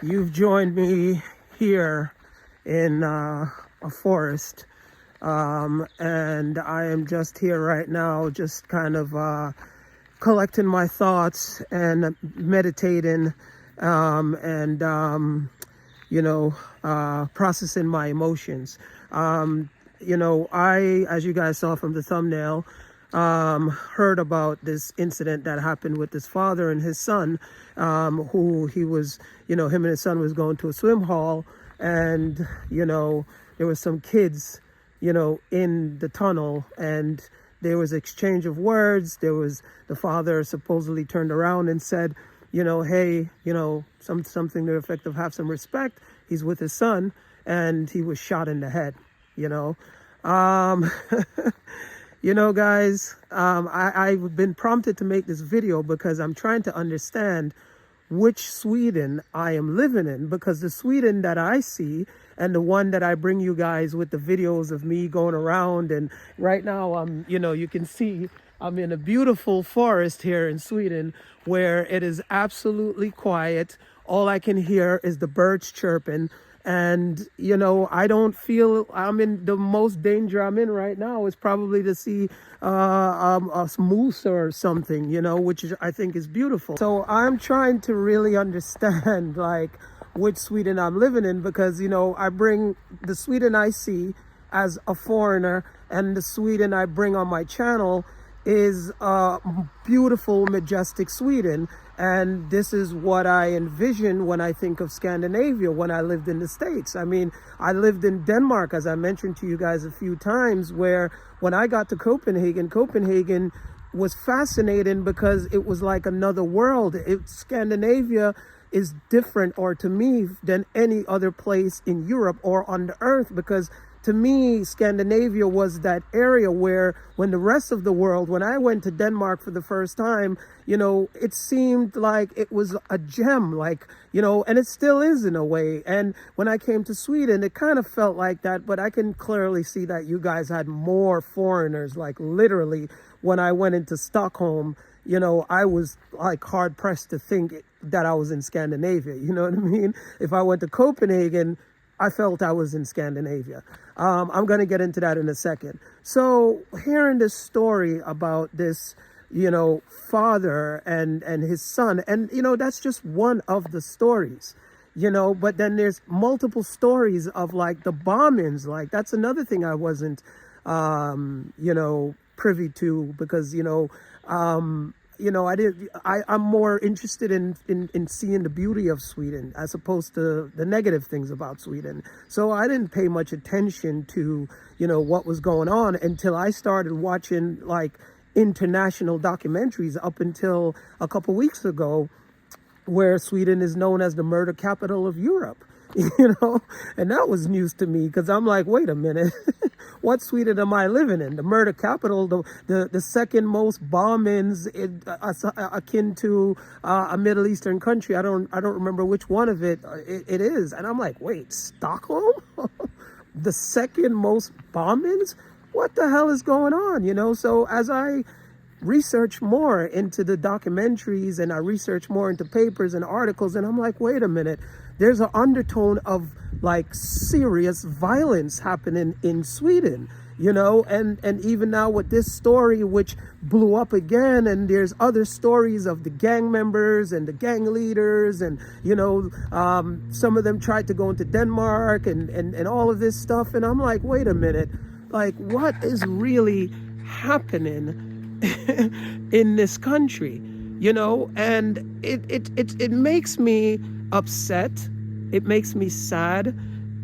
You've joined me here in a forest, and I am just here right now, just kind of collecting my thoughts and meditating, and processing my emotions. As you guys saw from the thumbnail, heard about this incident that happened with this father and his son, who he was, him and his son was going to a swim hall, and, there was some kids, in the tunnel, and there was exchange of words. There was, the father supposedly turned around and said, hey, something to the effect of have some respect. He's with his son, and he was shot in the head, guys, I've been prompted to make this video because I'm trying to understand which Sweden I am living in, because the Sweden that I see and the one that I bring you guys with the videos of me going around, and right now I'm, you can see I'm in a beautiful forest here in Sweden where it is absolutely quiet. All I can hear is the birds chirping. And, I don't feel I'm in the most danger I'm in right now is probably to see a moose or something, which I think is beautiful. So I'm trying to really understand, which Sweden I'm living in, because, I bring the Sweden I see as a foreigner, and the Sweden I bring on my channel is beautiful, majestic Sweden. And this is what I envision when I think of Scandinavia, when I lived in the States. I mean, I lived in Denmark, as I mentioned to you guys a few times, where when I got to Copenhagen was fascinating because it was like another world. Scandinavia is different, or to me, than any other place in Europe or on the earth, because to me, Scandinavia was that area where when the rest of the world, when I went to Denmark for the first time, it seemed like it was a gem, and it still is in a way. And when I came to Sweden, it kind of felt like that, but I can clearly see that you guys had more foreigners, literally. When I went into Stockholm, I was hard pressed to think that I was in Scandinavia, you know what I mean? If I went to Copenhagen, I felt I was in Scandinavia. I'm going to get into that in a second. So hearing this story about this, father and his son, and, that's just one of the stories, but then there's multiple stories of the bombings. That's another thing I wasn't, privy to, because, I'm more interested in seeing the beauty of Sweden as opposed to the negative things about Sweden. So I didn't pay much attention to, what was going on until I started watching international documentaries up until a couple weeks ago, where Sweden is known as the murder capital of Europe. And that was news to me, because I'm like, wait a minute, what Sweden am I living in? The murder capital, the second most bombings akin to a Middle Eastern country. I don't remember which one of it is. And I'm like, wait, Stockholm? The second most bombings? What the hell is going on? So as I research more into the documentaries and I research more into papers and articles, and I'm like, wait a minute, there's an undertone of serious violence happening in Sweden, and even now with this story, which blew up again, and there's other stories of the gang members and the gang leaders, and some of them tried to go into Denmark and all of this stuff, and I'm like, wait a minute, what is really happening in this country, and it makes me upset. It makes me sad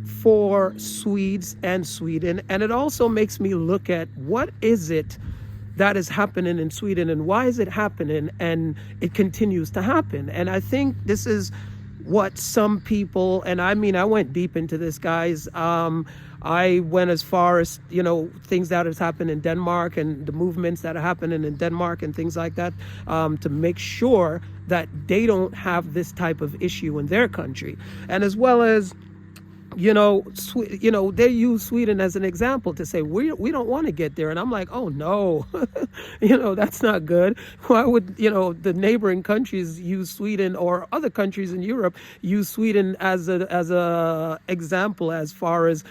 for Swedes and Sweden, and it also makes me look at what is it that is happening in Sweden, and why is it happening, and it continues to happen. And I think this is what some people, and I mean, I went deep into this, guys. I went as far as, things that has happened in Denmark and the movements that are happening in Denmark and things like that, to make sure that they don't have this type of issue in their country. And as well as they use Sweden as an example to say we don't want to get there, and I'm like, oh no, that's not good. Why would the neighboring countries use Sweden, or other countries in Europe use Sweden as a example as far as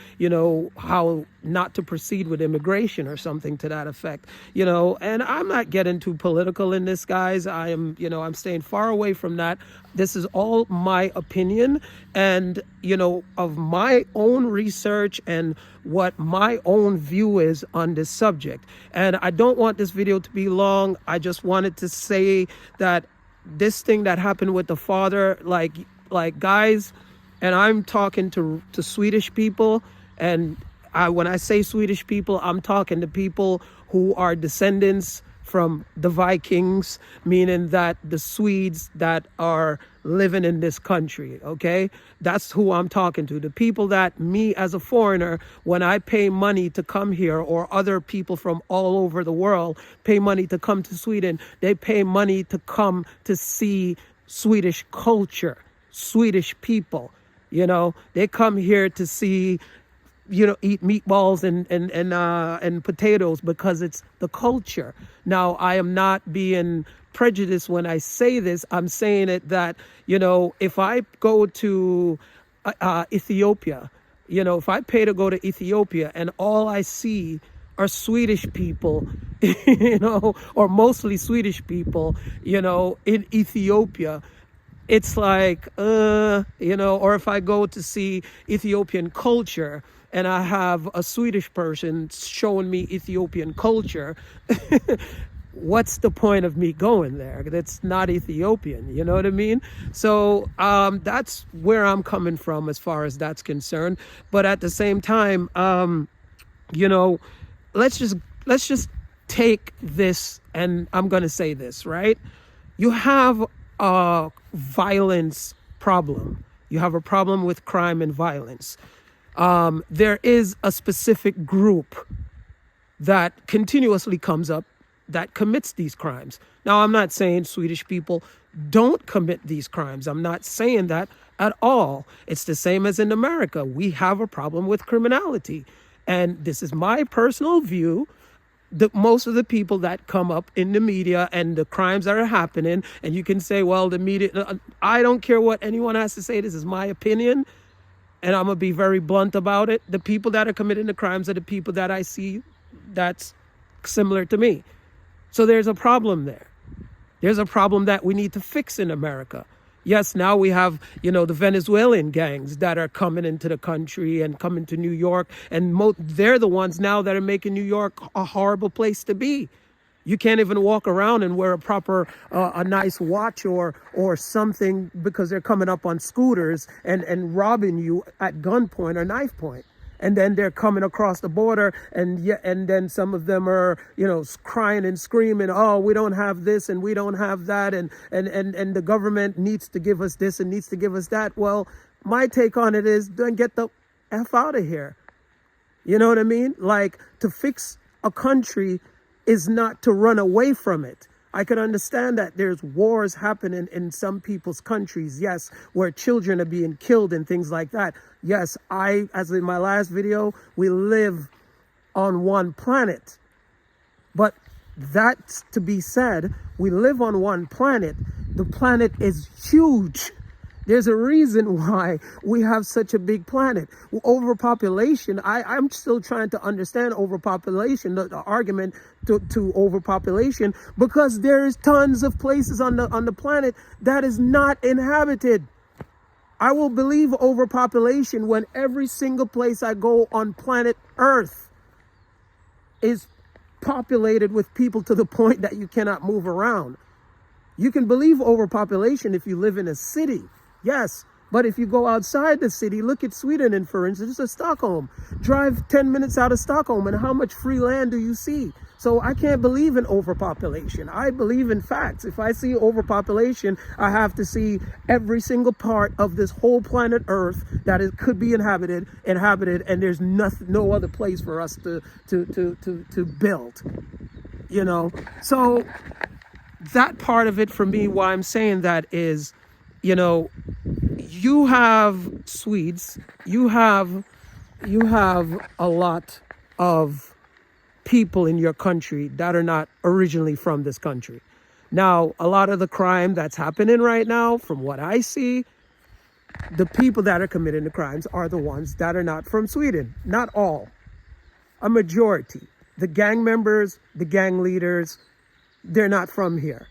how not to proceed with immigration or something to that effect, and I'm not getting too political in this, guys. I'm staying far away from that. This is all my opinion and of my own research and what my own view is on this subject. And I don't want this video to be long. I just wanted to say that this thing that happened with the father, like guys, and I'm talking to Swedish people, and when I say Swedish people, I'm talking to people who are descendants from the Vikings, meaning that the Swedes that are living in this country, okay? That's who I'm talking to. The people that me as a foreigner, when I pay money to come here, or other people from all over the world pay money to come to Sweden, they pay money to come to see Swedish culture, Swedish people. They come here to see eat meatballs and potatoes because it's the culture. Now, I am not being prejudiced when I say this. I'm saying it that, if I go to Ethiopia, if I pay to go to Ethiopia and all I see are Swedish people, or mostly Swedish people, in Ethiopia, it's like, or if I go to see Ethiopian culture and I have a Swedish person showing me Ethiopian culture, what's the point of me going there? That's not Ethiopian, you know what I mean? So that's where I'm coming from as far as that's concerned. But at the same time, let's just take this, and I'm going to say this, right? You have a violence problem. You have a problem with crime and violence. There is a specific group that continuously comes up that commits these crimes. Now, I'm not saying Swedish people don't commit these crimes. I'm not saying that at all. It's the same as in America. We have a problem with criminality. And this is my personal view. Most of the people that come up in the media and the crimes that are happening, and you can say, well, the media, I don't care what anyone has to say. This is my opinion. And I'm going to be very blunt about it. The people that are committing the crimes are the people that I see that's similar to me. So there's a problem there. There's a problem that we need to fix in America. Yes, now we have, the Venezuelan gangs that are coming into the country and coming to New York. And they're the ones now that are making New York a horrible place to be. You can't even walk around and wear a nice watch or something because they're coming up on scooters and robbing you at gunpoint or knife point. And then they're coming across the border, and then some of them are, crying and screaming, oh, we don't have this and we don't have that, and the government needs to give us this and needs to give us that. Well, my take on it is, then get the F out of here. You know what I mean? Like, to fix a country is not to run away from it. I can understand that there's wars happening in some people's countries, yes, where children are being killed and things like that. Yes, as in my last video, we live on one planet. But that's to be said, we live on one planet. The planet is huge. There's a reason why we have such a big planet. Overpopulation, I'm still trying to understand overpopulation, the argument to overpopulation, because there's tons of places on the planet that is not inhabited. I will believe overpopulation when every single place I go on planet Earth is populated with people to the point that you cannot move around. You can believe overpopulation if you live in a city. Yes, but if you go outside the city, look at Sweden, and for instance, Stockholm. Drive 10 minutes out of Stockholm, and how much free land do you see? So I can't believe in overpopulation. I believe in facts. If I see overpopulation, I have to see every single part of this whole planet Earth that it could be inhabited, and there's no other place for us to build. So that part of it for me, why I'm saying that is, you have Swedes, you have a lot of people in your country that are not originally from this country. Now, a lot of the crime that's happening right now, from what I see, the people that are committing the crimes are the ones that are not from Sweden. Not all, a majority. The gang members, the gang leaders, they're not from here,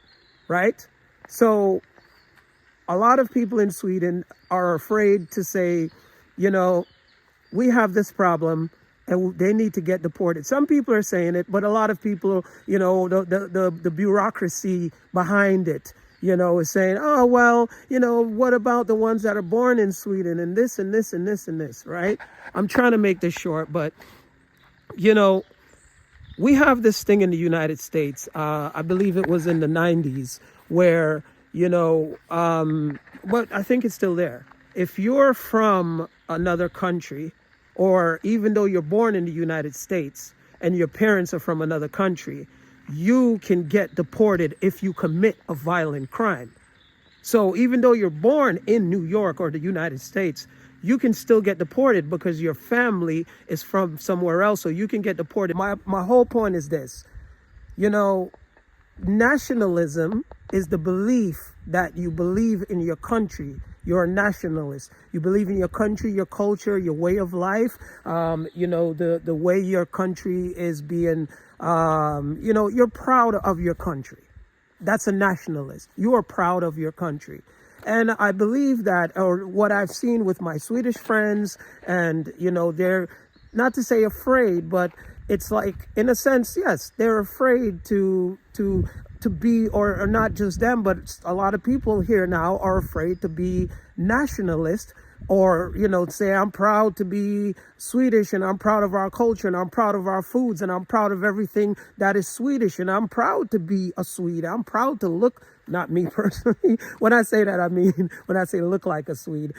right? So a lot of people in Sweden are afraid to say, you know, we have this problem and they need to get deported. Some people are saying it, but a lot of people, you know, the bureaucracy behind it, you know, is saying, oh, well, you know, what about the ones that are born in Sweden and this and this and this and this, right? I'm trying to make this short, but, you know, we have this thing in the United States, I believe it was in the 90s, where, you know, but I think it's still there. If you're from another country, or even though you're born in the United States and your parents are from another country, you can get deported if you commit a violent crime. So even though you're born in New York or the United States, you can still get deported because your family is from somewhere else. So you can get deported. My whole point is this, you know, nationalism is the belief that you believe in your country. You're a nationalist. You believe in your country, your culture, your way of life. You know, the way your country is being, you know, you're proud of your country. That's a nationalist. You are proud of your country. And I believe that, or what I've seen with my Swedish friends, and, you know, they're not to say afraid, but it's like, in a sense, yes, they're afraid to be, or not just them, but a lot of people here now are afraid to be nationalist, or, you know, say, I'm proud to be Swedish, and I'm proud of our culture, and I'm proud of our foods, and I'm proud of everything that is Swedish, and I'm proud to be a Swede. I'm proud to look, not me personally. When I say that, I mean, when I say look like a Swede,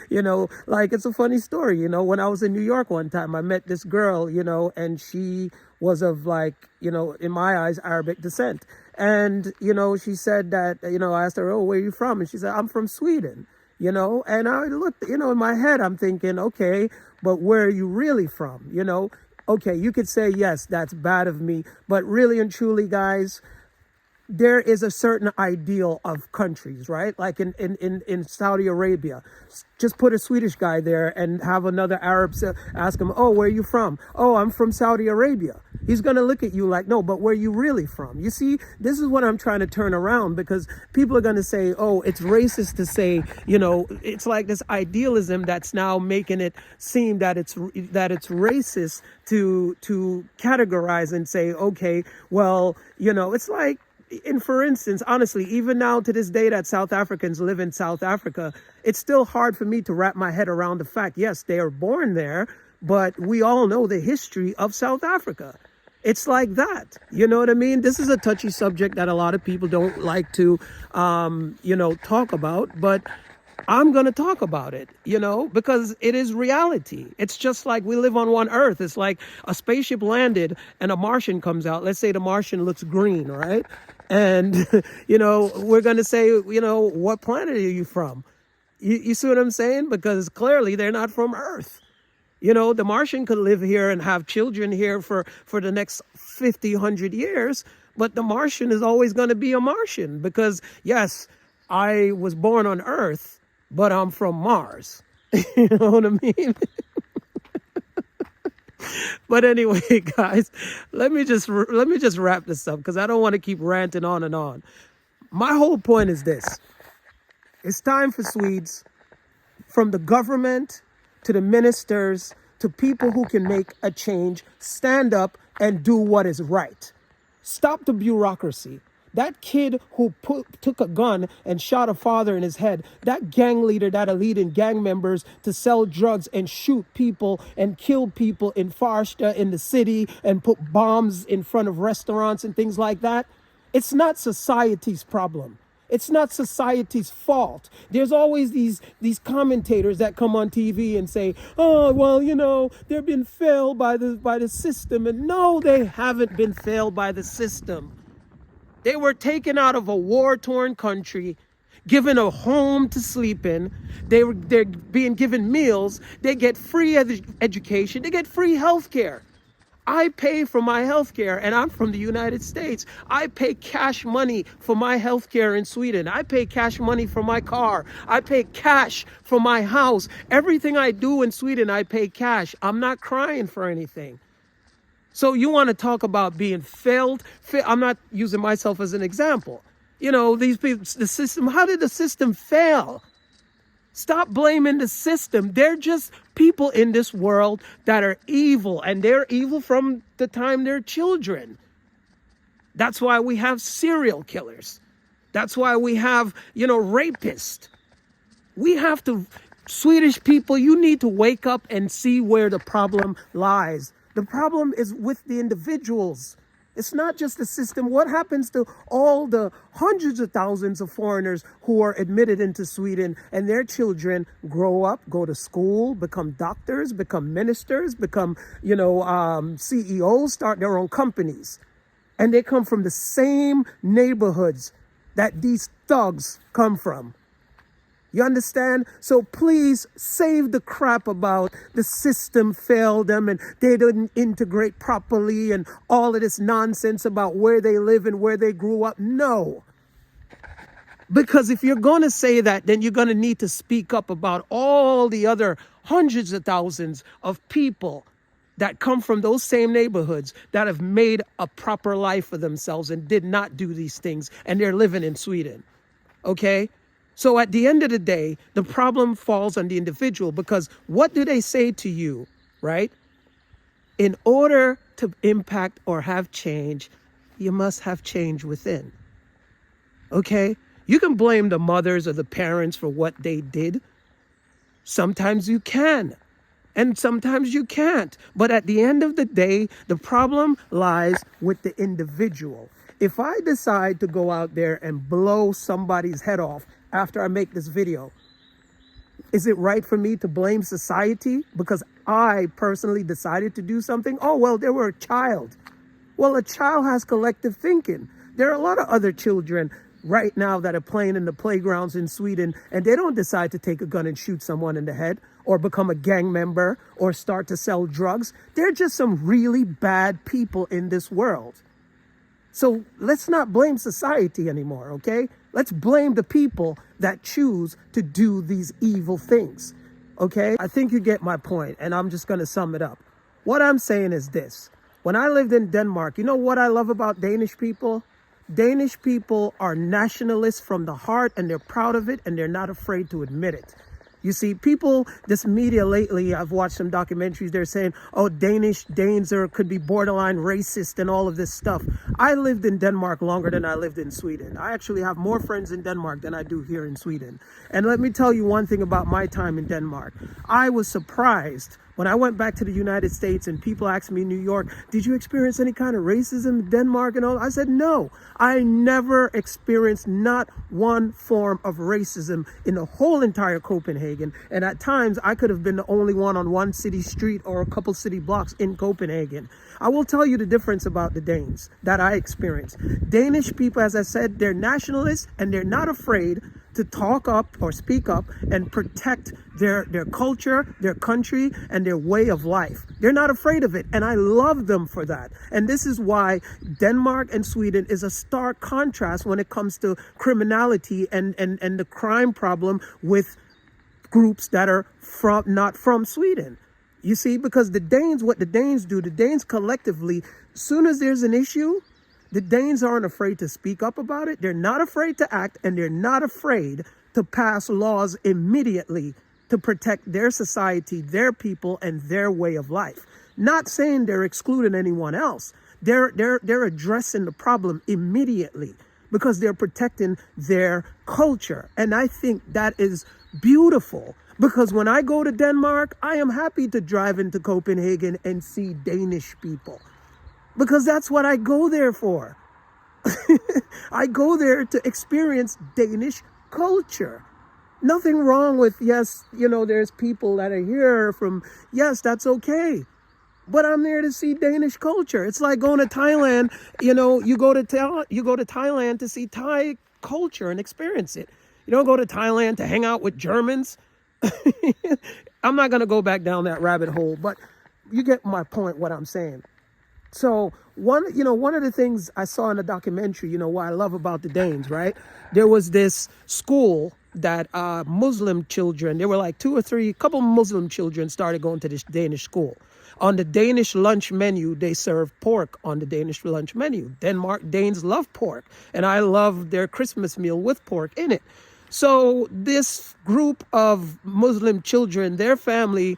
you know, like, it's a funny story. You know, when I was in New York one time, I met this girl, you know, and she was of, like, you know, in my eyes, Arabic descent. And, you know, she said that, you know, I asked her, oh, where are you from? And she said, I'm from Sweden, you know. And I looked, you know, in my head, I'm thinking, okay, but where are you really from? You know, okay, you could say, yes, that's bad of me. But really and truly, guys, there is a certain ideal of countries, right? Like in Saudi Arabia, just put a Swedish guy there and have another Arab ask him, oh, where are you from? Oh, I'm from Saudi Arabia. He's going to look at you like, no, but where are you really from? You see, this is what I'm trying to turn around, because people are going to say, oh, it's racist to say, you know, it's like this idealism that's now making it seem that it's racist to categorize and say, okay, well, you know, it's like, and for instance, honestly, even now to this day that South Africans live in South Africa, it's still hard for me to wrap my head around the fact, yes, they are born there, but we all know the history of South Africa. It's like that. You know what I mean? This is a touchy subject that a lot of people don't like to, you know, talk about, but I'm going to talk about it, you know, because it is reality. It's just like we live on one earth. It's like a spaceship landed and a Martian comes out. Let's say the Martian looks green, right? And, you know, we're going to say, you know, what planet are you from? You see what I'm saying? Because clearly they're not from Earth. You know, the Martian could live here and have children here for the next 50, 100 years. But the Martian is always going to be a Martian because, yes, I was born on Earth, but I'm from Mars. You know what I mean? But anyway, guys, let me just wrap this up because I don't want to keep ranting on and on. My whole point is this. It's time for Swedes, from the government to the ministers to people who can make a change, stand up and do what is right. Stop the bureaucracy. That kid who took a gun and shot a father in his head, that gang leader that are leading gang members to sell drugs and shoot people and kill people in Farsta in the city and put bombs in front of restaurants and things like that, it's not society's problem. It's not society's fault. There's always these commentators that come on TV and say, oh, well, you know, they've been failed by the system. And no, they haven't been failed by the system. They were taken out of a war-torn country given a home to sleep in. They're being given meals. They get free education. They get free health care. I pay for my health care, and I'm from the United States. I pay cash money for my health care in Sweden. I pay cash money for my car. I pay cash for my house. Everything I do in Sweden, I pay cash. I'm not crying for anything. So you want to talk about being failed? I'm not using myself as an example. You know, these people, the system, how did the system fail? Stop blaming the system. They're just people in this world that are evil, and they're evil from the time they're children. That's why we have serial killers. That's why we have, rapists. We have to, Swedish people, you need to wake up and see where the problem lies. The problem is with the individuals. It's not just the system. What happens to all the hundreds of thousands of foreigners who are admitted into Sweden and their children grow up, go to school, become doctors, become ministers, become, CEOs, start their own companies. And they come from the same neighborhoods that these thugs come from. You understand? So please save the crap about the system failed them and they didn't integrate properly and all of this nonsense about where they live and where they grew up. No. Because if you're going to say that, then you're going to need to speak up about all the other hundreds of thousands of people that come from those same neighborhoods that have made a proper life for themselves and did not do these things, and they're living in Sweden. Okay? So at the end of the day, the problem falls on the individual, because what do they say to you, right? In order to impact or have change, you must have change within. Okay? You can blame the mothers or the parents for what they did. Sometimes you can, and sometimes you can't. But at the end of the day, the problem lies with the individual. If I decide to go out there and blow somebody's head off after I make this video, is it right for me to blame society because I personally decided to do something? Oh, well, they were a child. Well, a child has collective thinking. There are a lot of other children right now that are playing in the playgrounds in Sweden, and they don't decide to take a gun and shoot someone in the head or become a gang member or start to sell drugs. They're just some really bad people in this world. So let's not blame society anymore, okay? Let's blame the people that choose to do these evil things, okay? I think you get my point, and I'm just going to sum it up. What I'm saying is this. When I lived in Denmark, you know what I love about Danish people? Danish people are nationalists from the heart, and they're proud of it, and they're not afraid to admit it. You see, people, this media lately, I've watched some documentaries, they're saying, oh, Danes could be borderline racist and all of this stuff. I lived in Denmark longer than I lived in Sweden. I actually have more friends in Denmark than I do here in Sweden. And let me tell you one thing about my time in Denmark. I was surprised when I went back to the United States and people asked me in New York, did you experience any kind of racism in Denmark and all? I said, no, I never experienced not one form of racism in the whole entire Copenhagen. And at times I could have been the only one on one city street or a couple city blocks in Copenhagen. I will tell you the difference about the Danes that I experienced. Danish people, as I said, they're nationalists and they're not afraid to talk up or speak up and protect their culture, their country, and their way of life. They're not afraid of it, and I love them for that. And this is why Denmark and Sweden is a stark contrast when it comes to criminality and the crime problem with groups that are not from Sweden. You see, because what the Danes do, the Danes collectively, as soon as there's an issue, the Danes aren't afraid to speak up about it. They're not afraid to act, and they're not afraid to pass laws immediately to protect their society, their people, and their way of life. Not saying they're excluding anyone else. They're addressing the problem immediately because they're protecting their culture. And I think that is beautiful, because when I go to Denmark, I am happy to drive into Copenhagen and see Danish people. Because that's what I go there for. I go there to experience Danish culture. Nothing wrong with, yes, there's people that are here from, yes, that's okay. But I'm there to see Danish culture. It's like going to Thailand, you go to Thailand to see Thai culture and experience it. You don't go to Thailand to hang out with Germans. I'm not going to go back down that rabbit hole, but you get my point, what I'm saying. So one of the things I saw in a documentary, what I love about the Danes, right? There was this school that Muslim children, there were like couple Muslim children started going to this Danish school. On the Danish lunch menu, they serve pork on the Danish lunch menu. Danes love pork, and I love their Christmas meal with pork in it. So this group of Muslim children, their family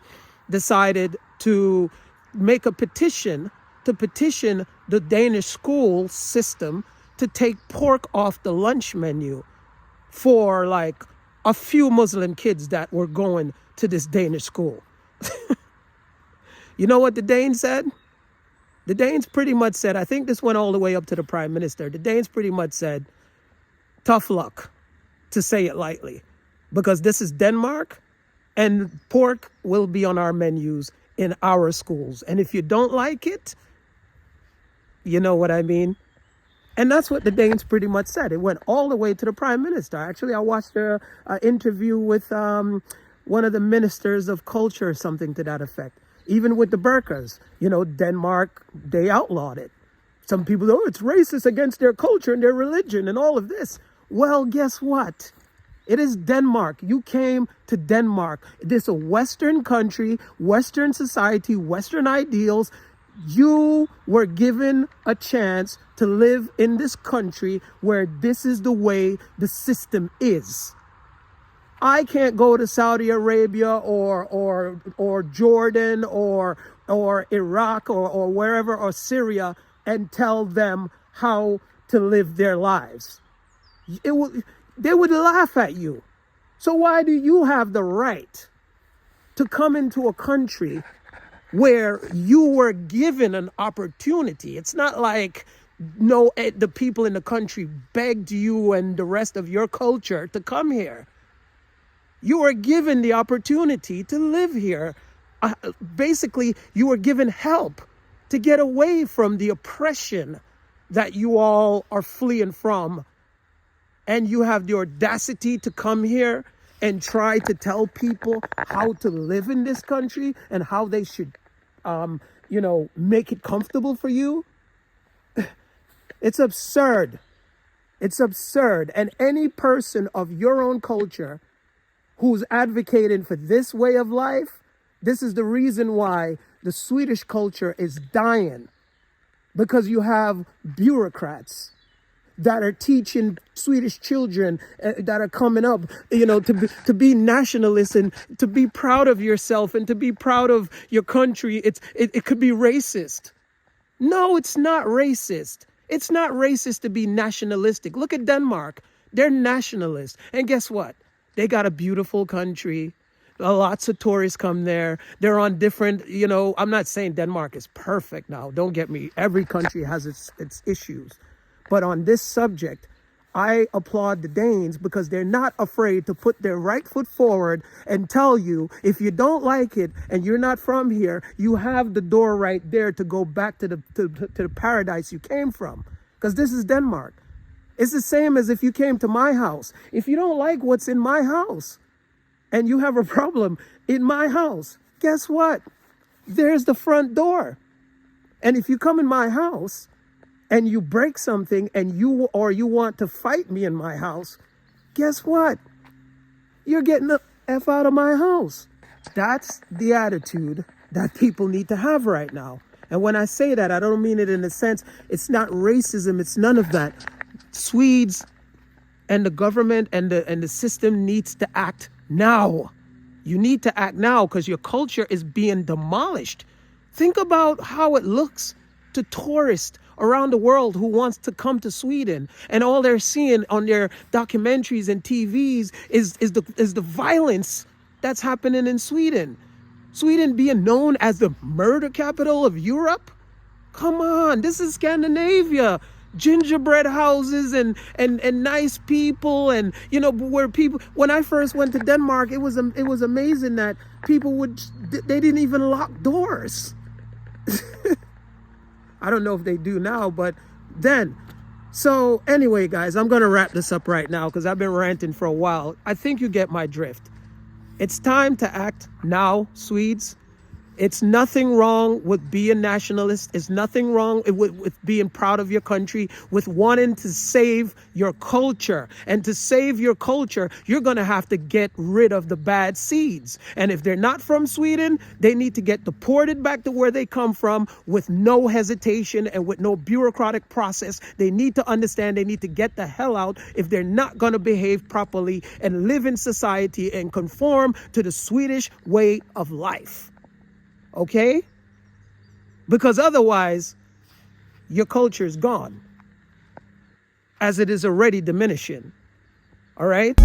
decided to make a petition to petition the Danish school system to take pork off the lunch menu for like a few Muslim kids that were going to this Danish school. You know what the Danes said? The Danes pretty much said, I think this went all the way up to the prime minister. The Danes pretty much said, tough luck, to say it lightly, because this is Denmark and pork will be on our menus in our schools. And if you don't like it, you know what I mean? And that's what the Danes pretty much said. It went all the way to the prime minister. Actually, I watched an interview with one of the ministers of culture or something to that effect. Even with the burqas, Denmark, they outlawed it. Some people, it's racist against their culture and their religion and all of this. Well, guess what? It is Denmark. You came to Denmark. This is a Western country, Western society, Western ideals. You were given a chance to live in this country where this is the way the system is. I can't go to Saudi Arabia or Jordan or Iraq or wherever, or Syria, and tell them how to live their lives. They would laugh at you. So why do you have the right to come into a country where you were given an opportunity? It's not like the people in the country begged you and the rest of your culture to come here. You were given the opportunity to live here. Basically, you were given help to get away from the oppression that you all are fleeing from. And you have the audacity to come here and try to tell people how to live in this country and how they should, make it comfortable for you. It's absurd. It's absurd. And any person of your own culture who's advocating for this way of life, this is the reason why the Swedish culture is dying. Because you have bureaucrats that are teaching Swedish children that are coming up, to be nationalists and to be proud of yourself and to be proud of your country. It could be racist. No, it's not racist. It's not racist to be nationalistic. Look at Denmark. They're nationalists. And guess what? They got a beautiful country. Lots of tourists come there. They're on different, I'm not saying Denmark is perfect now. Don't get me. Every country has its issues. But on this subject, I applaud the Danes because they're not afraid to put their right foot forward and tell you, if you don't like it and you're not from here, you have the door right there to go back to the paradise you came from. Because this is Denmark. It's the same as if you came to my house. If you don't like what's in my house and you have a problem in my house, guess what? There's the front door. And if you come in my house and you break something and you want to fight me in my house, guess what? You're getting the F out of my house. That's the attitude that people need to have right now. And when I say that, I don't mean it in the sense, it's not racism, it's none of that. Swedes and the government and the system needs to act now. You need to act now because your culture is being demolished. Think about how it looks to tourists around the world who wants to come to Sweden, and all they're seeing on their documentaries and TVs is the violence that's happening in Sweden. Sweden being known as the murder capital of Europe? Come on, this is Scandinavia. Gingerbread houses and nice people, and where people, when I first went to Denmark, it was amazing that people they didn't even lock doors. I don't know if they do now, but then, So anyway, guys, I'm going to wrap this up right now because I've been ranting for a while. I think you get my drift. It's time to act now, Swedes. It's nothing wrong with being nationalist. It's nothing wrong with being proud of your country, with wanting to save your culture. And to save your culture, you're going to have to get rid of the bad seeds. And if they're not from Sweden, they need to get deported back to where they come from with no hesitation and with no bureaucratic process. They need to understand they need to get the hell out if they're not going to behave properly and live in society and conform to the Swedish way of life. Okay? Because otherwise, your culture is gone, as it is already diminishing. All right?